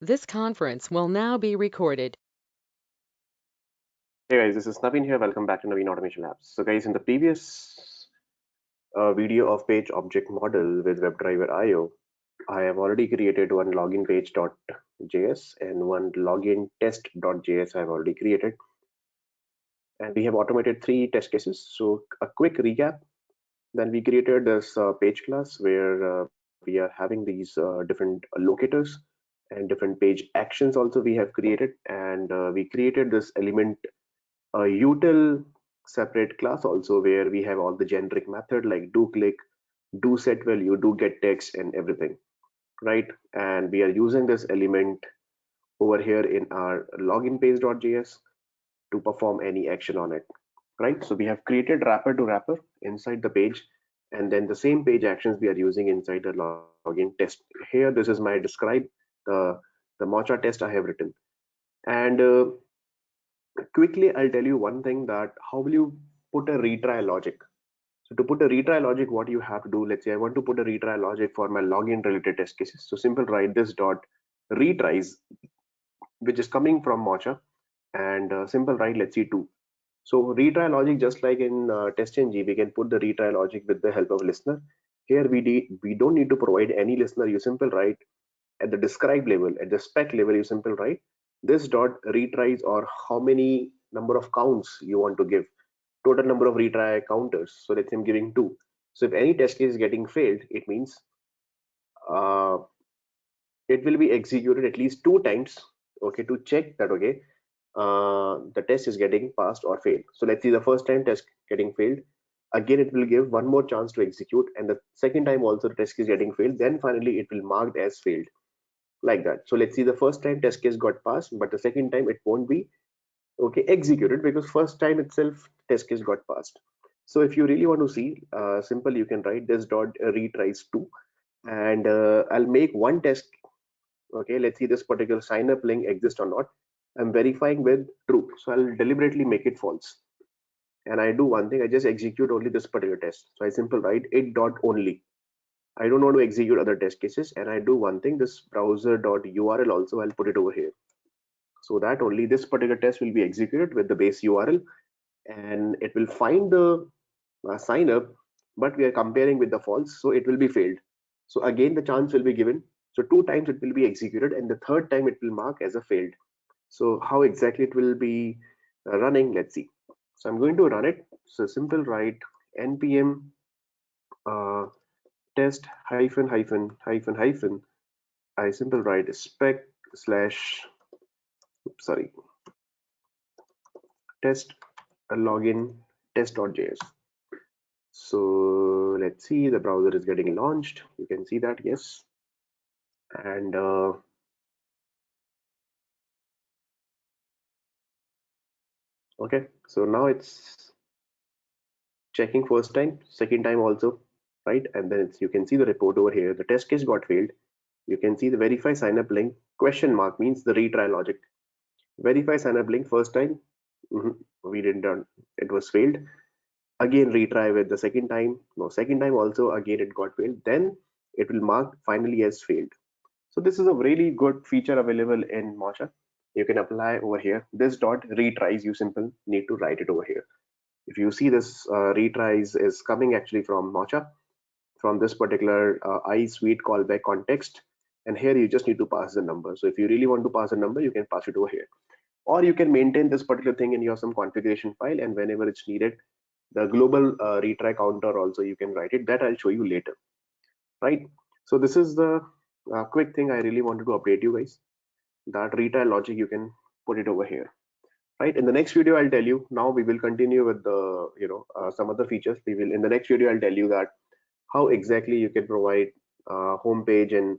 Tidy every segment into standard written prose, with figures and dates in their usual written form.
This conference will now be recorded. Hey guys, this is Naveen here. Welcome back to Naveen Automation Labs. So guys, in the previous video of page object model with WebDriverIO, I have already created one login page.js and one login test.js I have already created. And we have automated 3 test cases. So a quick recap. Then we created this page class where we are having these different locators and different page actions also we have created. And we created this element a util separate class also where we have all the generic method like do click, do set value, do get text and everything, right? And we are using this element over here in our login page.js to perform any action on it, right? So we have created wrapper to wrapper inside the page, and then the same page actions we are using inside the login test. Here, this is my describe the Mocha test I have written, and quickly I'll tell you one thing that how will you put a retry logic. So to put a retry logic, what you have to do, let's say I want to put a retry logic for my login related test cases. So simple write this dot retries, which is coming from Mocha, and simple write let's see 2. So retry logic, just like in TestNG, we can put the retry logic with the help of listener. Here we don't need to provide any listener. You simple write at the describe level, at the spec level, you simple write this dot retries or how many number of counts you want to give, total number of retry counters. So let's say I'm giving 2. So if any test case is getting failed, it means uh, it will be executed at least 2 times, okay, to check that okay the test is getting passed or failed. So let's see the first time test getting failed. Again, it will give one more chance to execute, and the second time also the test is getting failed. Then finally it will marked as failed, like that. So let's see the first time test case got passed, but the second time it won't be okay executed because first time itself test case got passed. So if you really want to see simple, you can write this dot retries 2, and I'll make one test. Okay, let's see this particular sign up link exists or not. I'm verifying with true, so I'll deliberately make it false, and I do one thing, I just execute only this particular test. So I simple write it dot only. I don't want to execute other test cases, and I do one thing, this browser dot URL also I'll put it over here, so that only this particular test will be executed with the base URL, and it will find the sign up, but we are comparing with the false, so it will be failed. So again the chance will be given, so 2 times it will be executed, and the third time it will mark as a failed. So how exactly it will be running, let's see. So I'm going to run it. So simple write npm test hyphen hyphen hyphen hyphen, I simple write spec slash sorry test login test.js. So let's see, the browser is getting launched. You can see that, yes. And okay, so now it's checking first time, second time also, right? And then it's, you can see the report over here. The test case got failed. You can see the verify sign up link question mark means the retry logic. Verify sign up link first time, we didn't done, it was failed. Again retry with the second time, no, second time also again it got failed. Then it will mark finally as failed. So this is a really good feature available in Mocha. You can apply over here. This dot retries, you simple need to write it over here. If you see this retries is coming actually from Mocha, from this particular I suite callback context, and here you just need to pass the number. So if you really want to pass a number, you can pass it over here, or you can maintain this particular thing in your some configuration file, and whenever it's needed, the global retry counter also you can write it. That I'll show you later, right? So this is the quick thing I really wanted to update you guys. That retry logic you can put it over here, right? In the next video I'll tell you. Now we will continue with the some other features. We will, in the next video I'll tell you that how exactly you can provide home page, and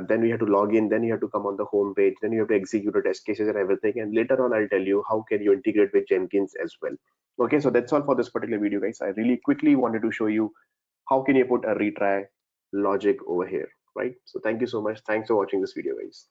then we have to log in, then you have to come on the home page, then you have to execute the test cases and everything, and later on I'll tell you how can you integrate with Jenkins as well. Okay, so that's all for this particular video, guys. I really quickly wanted to show you how can you put a retry logic over here, right? So thank you so much. Thanks for watching this video, guys.